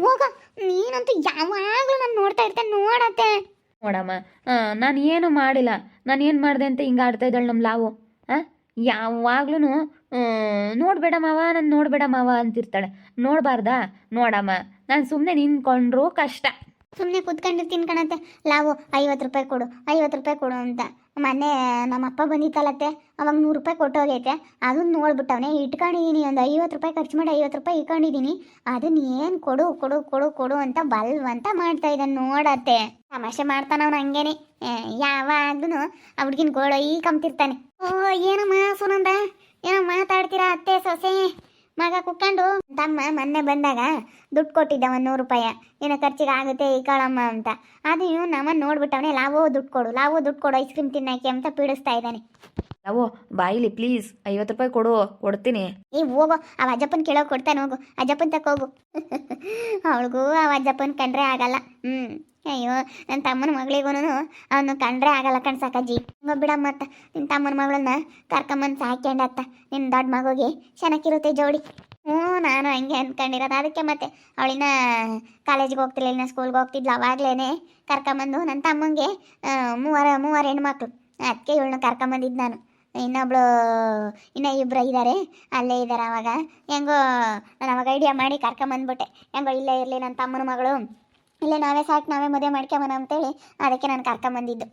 ಹೋಗ. ನೀನಂತೂ ಯಾವಾಗಲೂ ನಾನು ನೋಡ್ತಾ ಇರ್ತೇನೆ ನೋಡತ್ತೆ. ನೋಡಮ್ಮ, ನಾನು ಏನು ಮಾಡಿಲ್ಲ. ನಾನು ಏನು ಮಾಡಿದೆ ಅಂತ ಹಿಂಗೆ ಆಡ್ತಾ ಇದ್ದಾಳೆ ನಮ್ಮ ಲಾವು. ಹಾಂ, ಯಾವಾಗ್ಲೂ ನೋಡಬೇಡ ಮಾವ, ನಾನು ನೋಡಬೇಡ ಮಾವ ಅಂತಿರ್ತಾಳೆ. ನೋಡಬಾರ್ದಾ? ನೋಡಮ್ಮ, ನಾನು ಸುಮ್ಮನೆ ನಿಂತ್ಕೊಂಡ್ರು ಕಷ್ಟ. ಸುಮ್ಮನೆ ಕುತ್ಕೊಂಡಿರ್ತೀನಿ ಕಣತ್ತೆ. ಲಾವು 50 ರೂಪಾಯಿ ಕೊಡು, 50 ರೂಪಾಯಿ ಕೊಡು ಅಂತ. ಮೊನ್ನೆ ನಮ್ಮಪ್ಪ ಬಂದಿತ್ತಲ್ಲತ್ತೆ, ಅವಾಗ 100 ರೂಪಾಯಿ ಕೊಟ್ಟೋಗೈತೆ. ಅದನ್ನ ನೋಡ್ಬಿಟ್ಟವನೇ ಇಟ್ಕೊಂಡಿದ್ದೀನಿ. ಒಂದು 50 ರೂಪಾಯಿ ಖರ್ಚು ಮಾಡಿ 50 ರೂಪಾಯಿ ಇಟ್ಕೊಂಡಿದ್ದೀನಿ. ಅದನ್ನ ಏನು ಕೊಡು ಕೊಡು ಕೊಡು ಕೊಡು ಅಂತ ಬಲ್ವಂತ ಮಾಡ್ತಾ ಇದ್ದಾನೆ ನೋಡತ್ತೆ. ತಮಾಷೆ ಮಾಡ್ತಾನವ್ನು ಹಂಗೇನೆ. ಯಾವಾಗ್ಲೂ ಆ ಹುಡ್ಗಿನ ಗೋಳು ಈ ಕಂತಿರ್ತಾನೆ. ಓ ಏನಮ್ಮ ಸುನಂದ, ಏನೋ ಮಾತಾಡ್ತೀರಾ ಅತ್ತೆ ಸೊಸೆ ಮಗ ಕುಕ್ಕೊಂಡು? ತಮ್ಮ ಮೊನ್ನೆ ಬಂದಾಗ ದುಡ್ಡು ಕೊಟ್ಟಿದ್ದ 100 ರೂಪಾಯಿ, ಏನೋ ಖರ್ಚಿಗೆ ಆಗುತ್ತೆ ಈ ಕಾಳಮ್ಮ ಅಂತ. ಅದು ಇವ್ನು ನಮ್ಮನ್ನು ನೋಡ್ಬಿಟ್ಟವನೇ, ಲಾವೋ ದುಡ್ಡು ಕೊಡು, ಲಾವೋ ದುಡ್ಡು ಕೊಡು, ಐಸ್ ಕ್ರೀಮ್ ತಿನ್ನಕ್ಕೆ ಅಂತ ಪೀಡಿಸ್ತಾ ಇದ್ದಾನೆ. ಲಾವೋ ಬಾಯಿಲಿ ಪ್ಲೀಸ್ 50 ರೂಪಾಯಿ ಕೊಡು, ಕೊಡ್ತೀನಿ. ಈ ಹೋಗೋ, ಅವ ಅಜ್ಜಪ್ಪನ ಕೇಳೋಕೆ ಕೊಡ್ತಾನೆ, ಹೋಗು ಅಜ್ಜಪ್ಪನ ತಕೋಗು. ಅವಳಿಗೂ ಅವ ಅಜ್ಜಪ್ಪನ ಕಂಡ್ರೆ ಆಗಲ್ಲ. ಅಯ್ಯೋ, ನನ್ನ ತಮ್ಮನ ಮಗಳಿಗೂ ಅವನು ಕಂಡ್ರೆ ಆಗಲ್ಲ ಕಣ್ಸಕ್ಕಜ್ಜಿ. ಬಿಡಮ್ಮ ಅತ್ತ, ನಿನ್ನ ತಮ್ಮನ ಮಗಳನ್ನ ಕರ್ಕೊಂಬಂದು ಸಾಕ್ಯಂಡತ್ತ. ನಿನ್ನ ದೊಡ್ಡ ಮಗುಗೆ ಚೆನ್ನಾಗಿರುತ್ತೆ ಜೋಡಿ. ನಾನು ಹಂಗೆ ಅಂದ್ಕೊಂಡಿರೋದು. ಅದಕ್ಕೆ ಮತ್ತೆ ಅವಳಿನ ಕಾಲೇಜಿಗೆ ಹೋಗ್ತಿಲ್ಲ, ಇನ್ನು ಸ್ಕೂಲ್ಗೆ ಹೋಗ್ತಿದ್ಲು. ಅವಾಗಲೇ ಕರ್ಕೊಂಬಂದು ನನ್ನ ತಮ್ಮಂಗೆ ಮೂವರು ಹೆಣ್ಮಕ್ಳು, ಅದಕ್ಕೆ ಇವಳನ್ನ ಕರ್ಕೊಂಬಂದಿದ್ದು ನಾನು. ಇನ್ನೂ ಇಬ್ಬರು ಇದ್ದಾರೆ, ಅಲ್ಲೇ ಇದ್ದಾರೆ. ಅವಾಗ ಹೆಂಗೋ ನಾನು ಅವಾಗ ಐಡಿಯಾ ಮಾಡಿ ಕರ್ಕೊಂಬಂದ್ಬಿಟ್ಟೆ. ಹೆಂಗೋ ಇಲ್ಲೇ ಇರಲಿ ನನ್ನ ತಮ್ಮನ ಮಗಳು, ಇಲ್ಲೇ ನಾವೇ ಸಾಕು, ನಾವೇ ಮದುವೆ ಮಾಡ್ಕೊಂಬನ ಅಂತೇಳಿ ಅದಕ್ಕೆ ನಾನು ಕರ್ಕೊಂಬಂದಿದ್ದು.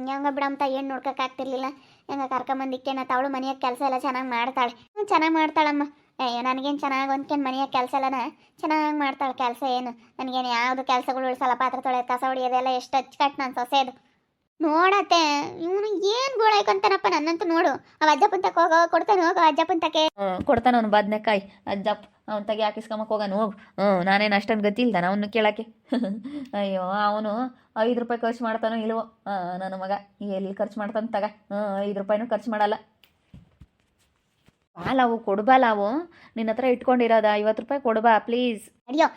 ಹೆಂಗ ಬಿಡಂತ ಏನು ನೋಡ್ಕೊಕ್ಕಾಗ್ತಿರ್ಲಿಲ್ಲ. ಹೆಂಗ ಕರ್ಕೊಂಬಂದಿಕ್ಕೆ ನಾ ಅವಳು ಮನೆಯಾಗ ಕೆಲಸ ಎಲ್ಲ ಚೆನ್ನಾಗಿ ಮಾಡ್ತಾಳೆ. ಚೆನ್ನಾಗಿ ಮಾಡ್ತಾಳಮ್ಮ. ಅಯ್ಯೋ, ನನಗೇನು ಚೆನ್ನಾಗಿ ಹೊಂದ್ಕೊಂಡು ಮನೆಯಾಗ ಕೆಲಸ ಎಲ್ಲನ ಚೆನ್ನಾಗಿ ಮಾಡ್ತಾಳೆ. ಕೆಲಸ ಏನು ನನಗೇನು ಯಾವುದು ಕೆಲಸಗಳು ಉಳಿಸಲ್ಲ. ಪಾತ್ರೆ ತೊಳೆಯೋದು, ಕಸ ಹೊಡಿಯೋದೆಲ್ಲ ಎಷ್ಟು ಅಚ್ಚುಕಟ್ಟು ನನ್ನ ಸೊಸೆದು. ನೋಡತ್ತೆ ಇವನು ಏನು ಗೋಳಾಯ್ಕೊಂತಾನಪ್ಪ ನನ್ನಂತೂ. ನೋಡು, ಅವ ಅಜ್ಜಪ್ಪನ ತಕ ಹೋಗೋ, ಕೊಡ್ತಾನೆ ಹೋಗೋ ಅಜ್ಜಪ್ಪನ ತಕೆ. ಕೊಡ್ತಾನೆ ಅವನು ಬದನೆಕಾಯಿ ಅಜ್ಜಪ್ಪ, ಅವ್ನ ತಗೆ ಹಾಕಿಸ್ಕೊಂಬಕ್ಕೆ ಹೋಗಾನು ಹೋಗು. ನಾನೇನು ಅಷ್ಟೊಂದು ಗತಿ ಇಲ್ದಾನ ಅವನು ಕೇಳೋಕ್ಕೆ. ಅಯ್ಯೋ, ಅವನು 5 ರೂಪಾಯಿ ಖರ್ಚು ಮಾಡ್ತಾನೋ ಇಲ್ವೋ ನನ್ನ ಮಗ. ಎಲ್ಲಿ ಖರ್ಚು ಮಾಡ್ತಾನೆ ತಗ. 5 ರೂಪಾಯಿನೂ ಖರ್ಚು ಮಾಡಲ್ಲ. ಲಾವು ಕೊಡ್ಬಾ, ಲಾವು ನಿನ್ನ ಹತ್ರ ಇಟ್ಕೊಂಡಿರೋದ 50 ರೂಪಾಯಿ ಕೊಡ್ಬಾ ಪ್ಲೀಸ್. ಅಯ್ಯೋ,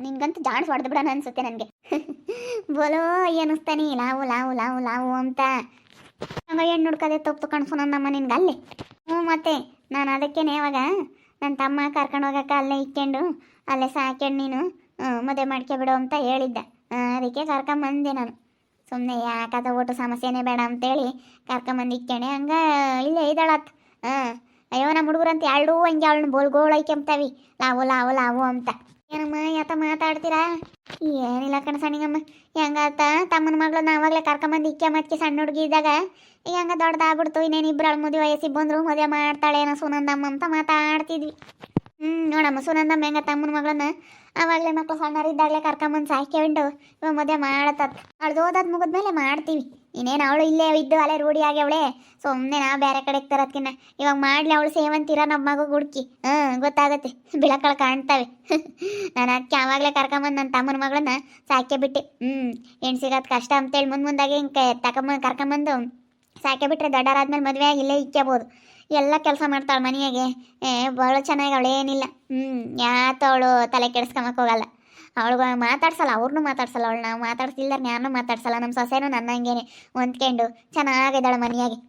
ನಿನ್ಗಂತೂ ಜಾಡ್ಸ್ ಹೊಡೆದು ಬಿಡೋಣ ಅನ್ಸುತ್ತೆ ನನಗೆ. ಬೋಲೋ ಅನ್ನಿಸ್ತಾನೆ ಲಾವು ಲಾವು ಲಾವು ಲಾವು ಅಂತ. ಹಂಗ ಹೆಣ್ಣು ಹುಡ್ಕದೆ ತಪ್ಪು ಕಣ್ಸು ನನ್ನಮ್ಮ ನಿನ್ಗೆ ಅಲ್ಲಿ. ಮತ್ತೆ ನಾನು ಅದಕ್ಕೇನೆ ಇವಾಗ ನನ್ನ ತಮ್ಮ ಕರ್ಕೊಂಡು ಹೋಗಕ್ಕೆ ಅಲ್ಲೇ ಇಕ್ಕೊಂಡು ಅಲ್ಲೇ ಸಾಕ್ಯಂಡು ನೀನು ಮದುವೆ ಮಾಡ್ಕೊಬಿಡು ಅಂತ ಹೇಳಿದ್ದೆ. ಅದಕ್ಕೆ ಕರ್ಕೊಂಬಂದೆ ನಾನು. ಸುಮ್ಮನೆ ಯಾಕದ ಒಟ್ಟು ಸಮಸ್ಯೆನೇ ಬೇಡ ಅಂತೇಳಿ ಕರ್ಕೊಂಬಂದು ಇಕ್ಕೊಂಡೆ. ಹಂಗೆ ಇಲ್ಲೇ ಇದ್ದಾಳತ್. ಅಯ್ಯೋ, ನಮ್ಮ ಹುಡುಗರಂತ ಎರಡು ಹಂಗೆ ಅವಳನ್ನ ಬೋಲ್ಗೋಳು ಐಕೆಂಬ್ತಾವಿ, ಲಾವು ಲಾವು ಲಾವು ಅಂತ. ಏನಮ್ಮ ಯಾತ ಮಾತಾಡ್ತೀರಾ? ಏನಿಲ್ಲ ಕಣ ಸಣ್ಣಿಗಮ್ಮ. ಹೆಂಗಾತ ತಮ್ಮನ ಮಗಳು ನಾವಾಗಲೇ ಕರ್ಕೊಂಬಂದು ಇಕ್ಕೆ ಮತ್ತೆ ಸಣ್ಣ ಹುಡುಗಿ ಇದ್ದಾಗ ಈಗ ಹಂಗ ದೊಡ್ಡದಾಗ್ಬಿಡ್ತು. ಇನ್ನೇನಿಬ್ರು ಮದುವೆ ವಯಸ್ಸಿಗೆ ಬಂದರು, ಮದುವೆ ಮಾಡ್ತಾಳೆ ಏನೋ ಸುನಂದಮ್ಮ ಅಂತ ಮಾತಾಡ್ತಿದ್ವಿ. ನೋಡಮ್ಮ, ಸುನಂದಮ್ಮ ಹೆಂಗ ತಮ್ಮನ ಮಗಳನ್ನ ಆವಾಗಲೇ ಮಕ್ಳು ಸಣ್ಣರಿದ್ದಾಗಲೇ ಕರ್ಕೊಂಬಂದು ಸಾಕ್ಯಂಡು ಇವಾಗ ಮದುವೆ ಮಾಡತ್ತ. ಅವಳು ಓದೋದು ಮುಗಿದ್ಮೇಲೆ ಮಾಡ್ತೀವಿ. ಇನ್ನೇನು ಅವಳು ಇಲ್ಲೇ ಇದ್ದು ಅಲ್ಲೇ ರೂಢಿ ಆಗ್ಯವಳೆ. ಸುಮ್ಮನೆ ನಾವು ಬೇರೆ ಕಡೆಗೆ ತರೋದ್ಕಿನ್ನ ಇವಾಗ ಮಾಡಲಿ ಅವಳು ಸೇವಂತೀರ ನಮ್ಮ ಮಗು ಹುಡುಕಿ. ಗೊತ್ತಾಗತ್ತೆ, ಬಿಳಕಳು ಕಾಣ್ತವೆ. ನಾನು ಅದಕ್ಕೆ ಆವಾಗಲೇ ಕರ್ಕೊಂಬಂದು ನನ್ನ ತಮ್ಮನ ಮಗಳನ್ನ ಸಾಕ್ಯ ಬಿಟ್ಟೆ. ಹೆಣ್ಣು ಸಿಗೋದು ಕಷ್ಟ ಅಂತೇಳಿ ಮುಂದಾಗೆ ಹಿಂಗೆ ಕರ್ಕೊಂಬಂದು ಸಾಕ್ಯ ಬಿಟ್ಟರೆ ದೊಡ್ಡರಾದ್ಮೇಲೆ ಮದುವೆ ಆಗಿ ಇಲ್ಲೇ ಇಕ್ಕೋಬೋದು. ಎಲ್ಲ ಕೆಲಸ ಮಾಡ್ತಾಳೆ ಮನೆಯಾಗೆ. ಭಾಳ ಚೆನ್ನಾಗಿ ಅವಳೇನಿಲ್ಲ. ಯಾತ ಅವಳು ತಲೆ ಕೆಡಿಸ್ಕೊಂಬಕ್ಕೆ ಹೋಗಲ್ಲ. ಅವಳಿಗೆ ಮಾತಾಡ್ಸಲ್ಲ, ಅವ್ರನ್ನೂ ಮಾತಾಡ್ಸಲ್ಲ. ಅವಳು ನಾವು ಮಾತಾಡ್ಸಿಲ್ದಾರ ಯಾರನ್ನೂ ಮಾತಾಡ್ಸಲ್ಲ. ನಮ್ಮ ಸೊಸೆನೂ ನನ್ನ ಹಂಗೇನೆ ಹೊಂದ್ಕೊಂಡು ಚೆನ್ನಾಗಿದ್ದಾಳೆ ಮನೆಯಾಗೆ.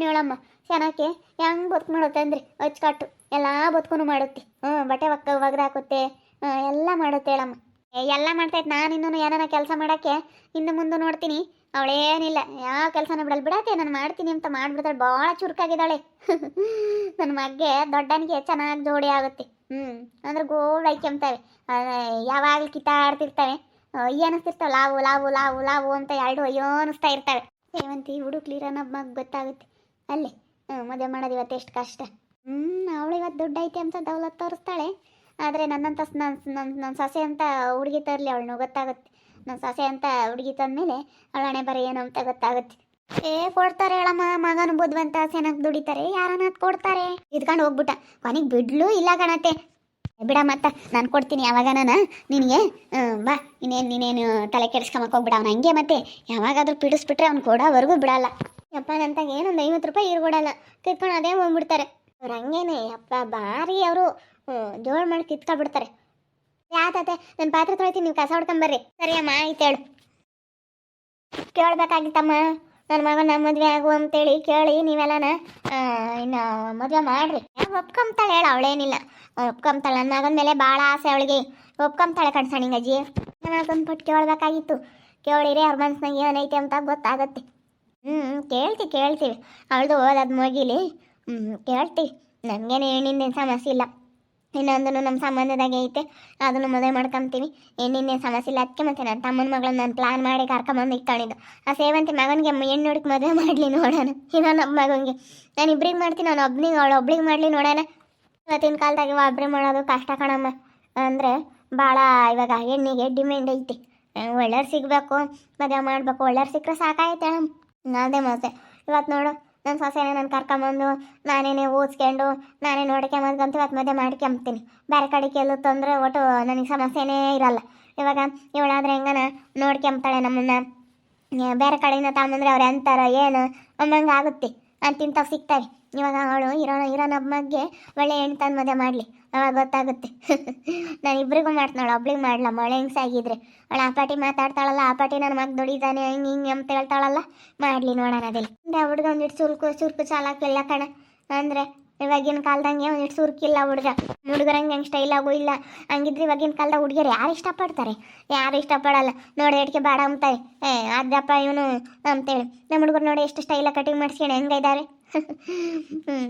ನೀಳಮ್ಮ ಚೆನ್ನಾಗಿ ಹೆಂಗೆ ಬದುಕು ಮಾಡುತ್ತೆ ಅಂದರೆ ಅಚ್ಚುಕಟ್ಟು ಎಲ್ಲ ಬದುಕು ಮಾಡುತ್ತೆ. ಬಟ್ಟೆ ಒಗ್ದು ಹಾಕುತ್ತೆ, ಎಲ್ಲ ಮಾಡುತ್ತೆ ಹೇಳಮ್ಮ. ಎಲ್ಲ ಮಾಡ್ತೈತೆ. ನಾನು ಇನ್ನೂ ಏನಾರ ಕೆಲಸ ಮಾಡೋಕ್ಕೆ ಇನ್ನು ಮುಂದೆ ನೋಡ್ತೀನಿ. ಅವಳೇನಿಲ್ಲ, ಯಾವ ಕೆಲಸನ ಬಿಡಲ್ಲ. ಬಿಡತ್ತೆ ನಾನು ಮಾಡ್ತೀನಿ ಅಂತ ಮಾಡಿಬಿಡ್ತಾಳೆ. ಭಾಳ ಚುರುಕಾಗಿದ್ದಾಳೆ. ನನ್ನ ಮಗ್ಗೆ ದೊಡ್ಡನಿಗೆ ಚೆನ್ನಾಗಿ ಜೋಡಿ ಆಗುತ್ತೆ. ಅಂದ್ರೆ ಗೋಲ್ಡ್ ಐಕೆಂಬ್ತವೆ. ಯಾವಾಗಲೂ ಕಿತ್ತಾಡ್ತಿರ್ತವೆ. ಅನಿಸ್ತಿರ್ತಾವೆ ಲಾವು ಲಾವು ಲಾವು ಲಾವು ಅಂತ ಎರಡು ಅಯ್ಯೋ ಅನ್ನಿಸ್ತಾ ಇರ್ತವೆ. ಸೇವಂತಿ ಹುಡುಕ್ಲಿರ ನಮ್ಮ ಮಗ ಗೊತ್ತಾಗುತ್ತೆ ಅಲ್ಲೇ. ಮದುವೆ ಮಾಡೋದು ಇವತ್ತು ಎಷ್ಟು ಕಷ್ಟ. ಅವಳು ಇವತ್ತು ದುಡ್ಡು ಐತೆ ಅಂತ ದೌಲತ್ ತೋರಿಸ್ತಾಳೆ. ಆದರೆ ನನ್ನಂತ ನನ್ನ ಸೊಸೆ ಅಂತ ಹುಡುಗಿ ತರಲಿ ಅವಳನ್ನು ಗೊತ್ತಾಗುತ್ತೆ. ನನ್ನ ಸೊಸೆ ಅಂತ ಹುಡುಗಿ ತಂದಮೇಲೆ ಅವಳ ಹಣೆ ಬರ ಏನು ಅಂತ ಗೊತ್ತಾಗುತ್ತೆ. ಕೊಡ್ತಾರೆ ಹೇಳಮ್ಮ, ಮಗನು ಬುದ್ಧಿವಂತ ಚೆನ್ನಾಗಿ ದುಡಿತಾರೆ, ಯಾರನ್ನ ಕೊಡ್ತಾರೆ. ಇದ್ಕೊಂಡು ಹೋಗ್ಬಿಟ್ಟ, ಕೊನೆಗೆ ಬಿಡ್ಲು ಇಲ್ಲ ಕಣತ್ತೆ. ಬಿಡ ಮತ್ತ ನಾನು ಕೊಡ್ತೀನಿ ಯಾವಾಗ ನಾನು ನಿನಗೆ. ಬಾ ನೀನೇನು ತಲೆ ಕೆಡಿಸ್ಕೊಂಬಕ್ಕೆ ಹೋಗ್ಬಿಡ. ಅವ್ನು ಹಂಗೆ ಮತ್ತೆ ಯಾವಾಗಾದ್ರೂ ಪಿಡಿಸ್ಬಿಟ್ರೆ ಅವ್ನು ಕೊಡೋವರೆಗೂ ಬಿಡಲ್ಲ. ಯಪ್ಪ ನಂತಾಗ ಏನೊಂದು 50 ರೂಪಾಯಿ ಇರ್ಕೊಡಲ್ಲ, ಕಿತ್ಕೊಂಡು ಅದೇ ಹೋಗ್ಬಿಡ್ತಾರೆ ಅವ್ರು. ಹಂಗೇನೆ ಯಪ್ಪ ಭಾರಿ ಅವರು ಜೋಳು ಮಾಡಿ ಕಿತ್ಕೊಬಿಡ್ತಾರೆ. ಯಾತತೆ ನನ್ನ ಪಾತ್ರೆ ತೊಳಿತೀನಿ, ನೀವು ಕಸ ಹೊಡ್ಕೊಂಬರ್ರಿ. ಸರಿ ಅಮ್ಮ ಆಯ್ತು ಹೇಳು. ಕೇಳಬೇಕಾಗಿತ್ತಮ್ಮ ನನ್ನ ಮಗನ ಮದುವೆ ಆಗು ಅಂತೇಳಿ ಕೇಳಿ ನೀವೆಲ್ಲನ ಇನ್ನು ಮದುವೆ ಮಾಡ್ರಿ. ಒಪ್ಕೊಂತಾಳೆ ಹೇಳ, ಅವಳೇನಿಲ್ಲ ಒಪ್ಕೊಂತಾಳೆ. ನನ್ನ ಮಗನ ಮೇಲೆ ಭಾಳ ಆಸೆ ಅವಳಿಗೆ. ಒಪ್ಕೊಂತಾಳೆ ಕಣ್ಸಣಿಂಗಜ್ಜಿ. ನಾನೊಂದು ಪಟ್ಟು ಕೇಳಬೇಕಾಗಿತ್ತು. ಕೇಳಿರಿ ಅವ್ರ ಮನ್ಸ್ನಾಗ ಏನೈತೆ ಅಂತ ಗೊತ್ತಾಗತ್ತೆ. ಕೇಳ್ತೀವಿ. ಅವಳದು ಓದೋದು ಮುಗಿಲಿ. ಕೇಳ್ತೀವಿ. ನಮಗೇನು ಹೆಣ್ಣಿಂದೇನು ಸಮಸ್ಯೆ ಇಲ್ಲ. ಇನ್ನೊಂದು ನಮ್ಮ ಸಂಬಂಧದಾಗೆ ಐತೆ, ಅದನ್ನು ಮದುವೆ ಮಾಡ್ಕೊಂತೀವಿ. ಹೆಣ್ಣಿಂದೇನು ಸಮಸ್ಯೆ ಇಲ್ಲ. ಅದಕ್ಕೆ ಮತ್ತೆ ನನ್ನ ತಮ್ಮನ ಮಗಳನ್ನ ನಾನು ಪ್ಲಾನ್ ಮಾಡಿ ಕರ್ಕೊಂಬಂದು ಇಟ್ಕೊಂಡಿದ್ದು. ಆ ಸೇವಂತಿ ಮಗನಿಗೆ ಹೆಣ್ಣು ಹುಡುಕಿ ಮದುವೆ ಮಾಡಲಿ ನೋಡೋಣ. ಇನ್ನೂ ನಮ್ಮ ಮಗನಿಗೆ ನಾನು ಇಬ್ರಿಗೆ ಮಾಡ್ತೀನಿ, ಅವಳು ಒಬ್ಳಿಗೆ ಮಾಡಲಿ ನೋಡೋಣ. ಇವತ್ತಿನ ಕಾಲದಾಗ ಒಬ್ರಿಗೆ ಮಾಡೋದು ಕಷ್ಟ ಕಣಮ್ಮ. ಅಂದರೆ ಭಾಳ ಇವಾಗ ಹೆಣ್ಣಿಗೆ ಡಿಮ್ಯಾಂಡ್ ಐತಿ. ಒಳ್ಳೆಯವ್ರು ಸಿಗಬೇಕು, ಮದುವೆ ಮಾಡಬೇಕು. ಒಳ್ಳೆಯವ್ರು ಸಿಕ್ಕರೆ ಸಾಕಾಯ್ತೆ ಅದೇ ಮತ್ತೆ. ಇವತ್ತು ನೋಡು ನನ್ನ ಸೊಸೆನೇ ನಾನು ಕರ್ಕೊಂಬಂದು ನಾನೇನೇ ಓದಿಸ್ಕೊಂಡು ನಾನೇ ನೋಡ್ಕೊಂಬಂತ ಇವತ್ತು ಮದುವೆ ಮಾಡ್ಕೊಂತೀನಿ. ಬೇರೆ ಕಡೆಗೆ ಎಲ್ಲೂ ತೊಂದರೆ ಒಟ್ಟು ನನಗೆ ಸಮಸ್ಯೆನೇ ಇರಲ್ಲ. ಇವಾಗ ಇವಳಾದ್ರೆ ಹೆಂಗನ ನೋಡ್ಕೊಂತಾಳೆ ನಮ್ಮನ್ನು. ಬೇರೆ ಕಡೆಯಿಂದ ತಗೊಂಬಂದ್ರೆ ಅವ್ರು ಅಂತಾರೆ ಏನು ಅನ್ನಂಗೆ ಆಗುತ್ತೆ. ಅಂತಿಂತವು ಸಿಗ್ತವೆ. ಇವಾಗ ಅವಳು ಇರೋ ನಮ್ಮಗೆ ಒಳ್ಳೆ ಹೆಣ್ಣು ತಂದು ಮದುವೆ ಮಾಡಲಿ, ಅವಾಗ ಗೊತ್ತಾಗುತ್ತೆ. ನಾನು ಇಬ್ರಿಗೂ ಮಾಡ್ತಾಳೆ, ಒಬ್ಳಿಗೆ ಮಾಡಲ. ಮಳೆ ಹಿಂಗ್ಸಾಗಿದ್ರೆ ಅವಳು ಆ ಪಾಟಿ ಮಾತಾಡ್ತಾಳಲ್ಲ, ಆ ಪಾಟಿ ನನ್ನ ಮಗ ದುಡಿದಾನೆ ಹಿಂಗೆ ಅಂತ ಹೇಳ್ತಾಳಲ್ಲ, ಮಾಡಲಿ ನೋಡೋಣ ಅದೆಲ್ಲ. ಅಂದರೆ ಹುಡುಗ ಒಂದಿಟ್ಟು ಸುರ್ಕು ಚಾಲಾಕಿಲ್ಲ ಕಣ. ಅಂದರೆ ಇವಾಗಿನ ಕಾಲದಂಗೆ ಒಂದಿಟ್ಟು ಸುರ್ಕಿಲ್ಲ ಹುಡುಗರಂಗೆ ಹೆಂಗೆ ಸ್ಟೈಲಾಗೂ ಇಲ್ಲ. ಹಂಗಿದ್ರೆ ಇವಾಗಿನ ಕಾಲದಾಗ ಹುಡುಗಿಯರು ಯಾರು ಇಷ್ಟಪಡ್ತಾರೆ? ಯಾರು ಇಷ್ಟಪಡಲ್ಲ. ನೋಡಿ ಎಡ್ಕೆ ಬೇಡ ಅಂತಾರೆ. ಅದಪ್ಪ ಇವನು ಅಂತೇಳಿ. ನಮ್ಮ ಹುಡುಗರು ನೋಡಿ ಎಷ್ಟು ಸ್ಟೈಲಾಗಿ ಕಟಿಂಗ್ ಮಾಡಿಸ್ಕೊಂಡು ಹೆಂಗಿದ್ದಾರೆ.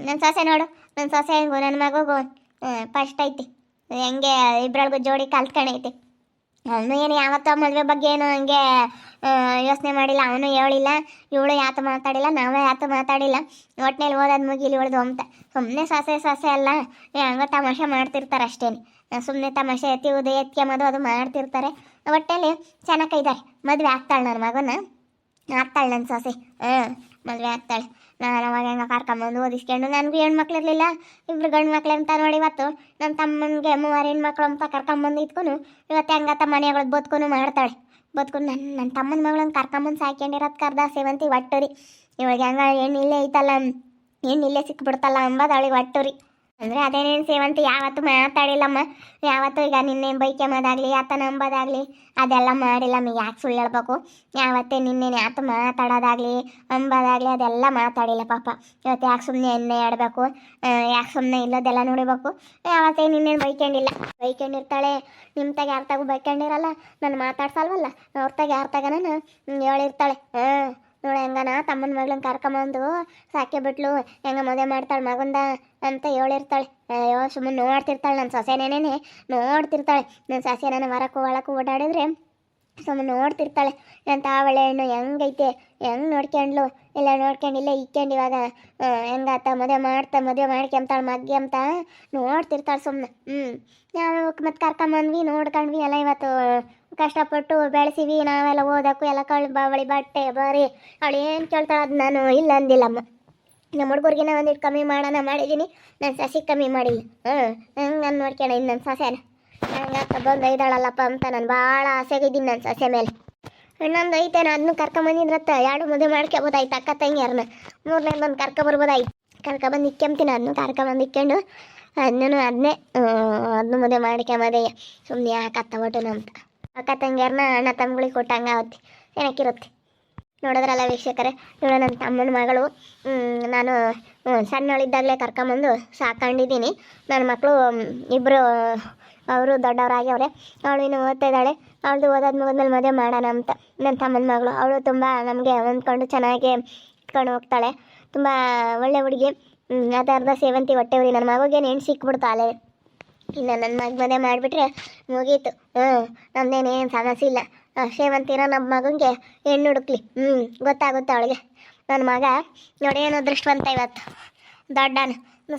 ನನ್ನ ಸೊಸೆ ನೋಡು, ನನ್ನ ಸೊಸೆ ಹೆಂಗು ನನ್ನ ಮಗಗೂ ಫಸ್ಟ್ ಐತಿ. ಹೆಂಗೆ ಇಬ್ಬರೊಳಗೂ ಜೋಡಿ ಕಲ್ತ್ಕೊಂಡೈತಿ. ಅವನು ಏನು ಯಾವತ್ತೋ ಮದುವೆ ಬಗ್ಗೆ ಏನು ಹಂಗೆ ಯೋಚನೆ ಮಾಡಿಲ್ಲ. ಅವನು ಹೇಳಿಲ್ಲ, ಇವಳು ಯಾತು ಮಾತಾಡಿಲ್ಲ, ನಾವೇ ಯಾತು ಮಾತಾಡಿಲ್ಲ. ಒಟ್ಟಿನಲ್ಲಿ ಓದೋದು ಮುಗಿಲಿ ಇವಳ್ದು ಅಂತ ಸುಮ್ಮನೆ ಸೊಸೆ ಅಲ್ಲ ಹಂಗೆ ತಮಾಷೆ ಮಾಡ್ತಿರ್ತಾರೆ ಅಷ್ಟೇನೆ. ಸುಮ್ಮನೆ ತಮಾಷೆ ಎತ್ಕೊಂಬೋದು ಅದು ಮಾಡ್ತಿರ್ತಾರೆ. ಒಟ್ಟಲ್ಲಿ ಚೆನ್ನಾಗಿದ್ದಾರೆ. ಮದುವೆ ಆಗ್ತಾಳೆ ನನ್ನ ಮಗನ, ಆಗ್ತಾಳೆ ನನ್ನ ಸೊಸೆ. ಮದುವೆ ಆಗ್ತಾಳೆ. ನಾನು ಅವಾಗ ಹೆಂಗೆ ಕರ್ಕೊಂಬಂದು ಓದಿಸ್ಕೊಂಡು ನನಗೂ ಹೆಣ್ಮಕ್ಳು ಇರಲಿಲ್ಲ, ಇಬ್ರು ಗಂಡು ಮಕ್ಳು ಅಂತ ನೋಡಿ ಇವತ್ತು ನನ್ನ ತಮ್ಮನಿಗೆ 3 ಹೆಣ್ಮಕ್ಳು ಅಂತ ಕರ್ಕೊಂಬಂದು ಇಟ್ಕೊಂಡು ಇವತ್ತು ಹೆಂಗತ್ತ ಮನೆಗಳು ಬದುಕೊಂಡು ಮಾಡ್ತಾಳೆ. ಬದುಕೊಂಡು ನನ್ನ ತಮ್ಮನ ಮಗಳನ್ನ ಕರ್ಕೊಂಬಂದು ಸಾಕೊಂಡಿರೋದು ಕರ್ದ ಸೇವಂತಿ ಒಟ್ಟುರಿ. ಇವಾಗ ಹೆಂಗ ಹೆಣ್ಣು ಇಲ್ಲೇ ಐತಲ್ಲ, ಹೆಣ್ಣು ಇಲ್ಲೇ ಸಿಕ್ಬಿಡ್ತಲ್ಲ ಅಂಬದು ಅವಳಿಗೆ ಒಟ್ಟುರಿ. ಅಂದರೆ ಅದೇನೇನು ಸೇವಂತಿ ಯಾವತ್ತೂ ಮಾತಾಡಿಲ್ಲಮ್ಮ. ಯಾವತ್ತೂ ಈಗ ನಿನ್ನೆ ಬೈಕೆಂಬೋದಾಗಲಿ ಆತನ ಅಂಬೋದಾಗಲಿ ಅದೆಲ್ಲ ಮಾಡಿಲ್ಲ. ಯಾಕೆ ಸುಳ್ಳು ಹೇಳ್ಬೇಕು? ಯಾವತ್ತೇ ನಿನ್ನೇನು ಯಾತು ಮಾತಾಡೋದಾಗಲಿ ಅಂಬೋದಾಗಲಿ ಅದೆಲ್ಲ ಮಾತಾಡಿಲ್ಲ ಪಾಪ. ಇವತ್ತು ಯಾಕೆ ಸುಮ್ಮನೆ ಎಣ್ಣೆ ಆಡಬೇಕು, ಯಾಕೆ ಸುಮ್ಮನೆ ಇಲ್ಲದೆಲ್ಲ ನೋಡಬೇಕು. ಯಾವತ್ತೇ ನಿನ್ನೇನು ಬೈಕೊಂಡಿರ್ತಾಳೆ. ನಿಮ್ಮ ತಾಗ ಯಾರ ತಾಗೂ ಬೈಕೊಂಡಿರಲ್ಲ. ನಾನು ಮಾತಾಡ್ಸಲ್ವಲ್ಲ, ಅವ್ರ ತಾಗ ಯಾರ ತಾಗ ನಾನು ಹೇಳಿರ್ತಾಳೆ. ನೋಡಿ ಹೆಂಗನ ತಮ್ಮನ ಮಗಳನ್ನ ಕರ್ಕೊಂಬಂದು ಸಾಕೆ ಬಿಟ್ಲು, ಹೆಂಗ ಮದುವೆ ಮಾಡ್ತಾಳೆ ಮಗಂದ ಅಂತ ಹೇಳಿರ್ತಾಳೆ. ಅಯ್ಯೋ ಸುಮ್ಮನೆ ನೋಡ್ತಿರ್ತಾಳೆ. ನನ್ನ ಸೊಸೆನೇನೇ ನೋಡ್ತಿರ್ತಾಳೆ. ನನ್ನ ಸೊಸೆ ನಾನು ಹೊರಕ್ಕೂ ಓಡಾಡಿದ್ರೆ ಸುಮ್ಮನೆ ನೋಡ್ತಿರ್ತಾಳೆ. ಅಂತ ಒಳ್ಳೆ ಹೆಣ್ಣು ಹೆಂಗೈತೆ, ಹೆಂಗೆ ನೋಡ್ಕೊಂಡ್ಲು ಇಲ್ಲ ನೋಡ್ಕೊಂಡಿಲ್ಲ ಇಕ್ಕೊಂಡು ಇವಾಗ ಹೆಂಗಾತ ಮದುವೆ ಮಾಡ್ಕೊಂತಾಳೆ ಮಗ್ಗೆ ಅಂತ ನೋಡ್ತಿರ್ತಾಳೆ ಸುಮ್ಮನೆ. ನಾವು ಮತ್ತು ಕರ್ಕೊಂಬಂದ್ವಿ ನೋಡ್ಕೊಂಡ್ವಿ ಎಲ್ಲ. ಇವತ್ತು ಕಷ್ಟಪಟ್ಟು ಬೆಳೆಸಿವಿ ನಾವೆಲ್ಲ ಓದೋಕ್ಕೂ ಎಲ್ಲ ಬಾವಳಿ ಬಟ್ಟೆ ಬರೀ ಅವಳು ಏನು ಕೇಳ್ತಾಳೆ ಅದು ನಾನು ಇಲ್ಲ ಅಂದಿಲ್ಲಮ್ಮ. ನಮ್ಮ ಹುಡುಗರಿಗಿನ ಒಂದಿಟ್ಟು ಕಮ್ಮಿ ಮಾಡೋಣ ಮಾಡಿದ್ದೀನಿ, ನನ್ನ ಸಸಿ ಕಮ್ಮಿ ಮಾಡಿಲ್ಲ. ಹಂಗೆ ನಾನು ನೋಡ್ಕೊಂಡ ಇನ್ನು ನನ್ನ ಸೊಸೆನ ಹಂಗೆ ಬಂದು ಇದ್ದಾಳಲ್ಲಪ್ಪ ಅಂತ ನಾನು ಭಾಳ ಆಸೆಗಿದ್ದೀನಿ ನನ್ನ ಸೊಸೆ ಮೇಲೆ. ಇನ್ನೊಂದು ಐತೆ, ನಾನು ಅದನ್ನು ಕರ್ಕೊಂಬಂದಿದ್ರತ್ತ 2 ಮದುವೆ ಮಾಡ್ಕೊಬೋದಾಯ್ತು ಅಕ್ಕ ತಂಗಿಯರನ್ನ. 3ನೇ ಬಂದು ಕರ್ಕೊಬರ್ಬೋದಾಯ್ತು. ಕರ್ಕೊಬಂದು ಇಕ್ಕೊಂತೀನಿ, ಅದನ್ನು ಕರ್ಕೊಬಂದು ಇಕ್ಕೊಂಡು ಅದನ್ನು ಮದುವೆ ಮಾಡ್ಕೊಂಬೋದಯ್ಯ. ಸುಮ್ಮನೆ ಯಾಕತ್ತ ಒಟ್ಟು ಅಂತ ಅಕ್ಕ ತಂಗಿಯರನ್ನ ಅಣ್ಣ ತಮ್ಮಗಳಿಗೆ ಕೊಟ್ಟಂಗೆ ಆಗುತ್ತೆ, ಏನಕ್ಕಿರುತ್ತೆ. ನೋಡಿದ್ರಲ್ಲ ವೀಕ್ಷಕರೇ, ಇವಳು ನನ್ನ ತಮ್ಮನ ಮಗಳು. ನಾನು ಸಣ್ಣವಳಿದ್ದಾಗಲೇ ಕರ್ಕೊಂಬಂದು ಸಾಕೊಂಡಿದ್ದೀನಿ. ನನ್ನ ಮಕ್ಕಳು ಇಬ್ಬರು ಅವರು ದೊಡ್ಡವರಾಗ್ಯವ್ರೆ. ಅವಳು ಇನ್ನು ಓದ್ತಾ ಇದ್ದಾಳೆ. ಅವಳದು ಓದೋದು ಮುಗಿದ್ಮೇಲೆ ಮದುವೆ ಮಾಡೋಣ ಅಂತ ನನ್ನ ತಮ್ಮನ ಮಗಳು. ಅವಳು ತುಂಬ ನಮಗೆ ಹೊಂದ್ಕೊಂಡು ಚೆನ್ನಾಗಿ ಇಟ್ಕೊಂಡು ಹೋಗ್ತಾಳೆ. ತುಂಬ ಒಳ್ಳೆ ಹುಡುಗಿ. ಅರ್ಧ ಸೇವಂತಿ ಹೊಟ್ಟೆವ್ರಿ. ನನ್ನ ಮಗುಗೇನು ಹೆಣ್ಣು ಸಿಕ್ಬಿಡ್ತಾಳೆ. ಇನ್ನು ನನ್ನ ಮದುವೆ ಮಾಡಿಬಿಟ್ರೆ ಮುಗೀತು. ನಮ್ಮದೇನೇನು ಸಮಸ್ಯೆ ಇಲ್ಲ. ಸೇವಂತಿನ ನಮ್ಮ ಮಗನಿಗೆ ಹೆಣ್ಣು ಹುಡುಕ್ಲಿ. ಗೊತ್ತಾಗುತ್ತೆ ಅವಳಿಗೆ. ನನ್ನ ಮಗ ನೋಡಿ ಏನು ದೃಷ್ಟವಂತ ಇವತ್ತು ದೊಡ್ಡನ.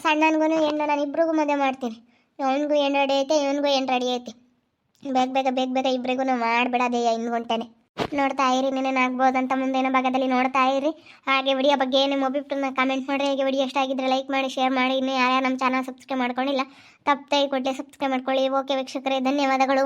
ಸಣ್ಣನಿಗೂ ಹೆಣ್ಣು ನಾನು ಇಬ್ರಿಗೂ ಮದುವೆ ಮಾಡ್ತೀನಿ. ಅವನಿಗೂ ಹೆಣ್ಣು ರೆಡಿ ಐತೆ, ಇವನಿಗೂ ಹೆಣ್ಣು ರೆಡಿ ಐತೆ. ಬೇಗ ಇಬ್ಬರಿಗೂ ಮಾಡಿಬಿಡೋದಯ್ಯ ಇನ್ನು ಗಂಟೆನೆ. ನೋಡ್ತಾ ಇರಿ, ನೀನೇನು ಆಗ್ಬೋದಂತ ಮುಂದಿನ ಭಾಗದಲ್ಲಿ ನೋಡ್ತಾ ಇರಿ. ಹಾಗೆ ವಿಡಿಯೋ ಬಗ್ಗೆ ನಿಮ್ಮ ಅಭಿಪ್ರಾಯನ ಕಾಮೆಂಟ್ ಮಾಡಿರಿ. ಹಾಗೆ ವಿಡಿಯೋ ಇಷ್ಟ ಆಗಿದ್ರೆ ಲೈಕ್ ಮಾಡಿ, ಶೇರ್ ಮಾಡಿ. ಇನ್ನು ಯಾರ್ಯಾರು ನಮ್ಮ ಚಾನಲ್ ಸಬ್ಸ್ಕ್ರೈಬ್ ಮಾಡ್ಕೊಂಡಿಲ್ಲ ತಪ್ಪದೆ ಕೊಟ್ಟೆ ಸಬ್ಸ್ಕ್ರೈಬ್ ಮಾಡ್ಕೊಳ್ಳಿ. ಓಕೆ ವೀಕ್ಷಕರೇ, ಧನ್ಯವಾದಗಳು.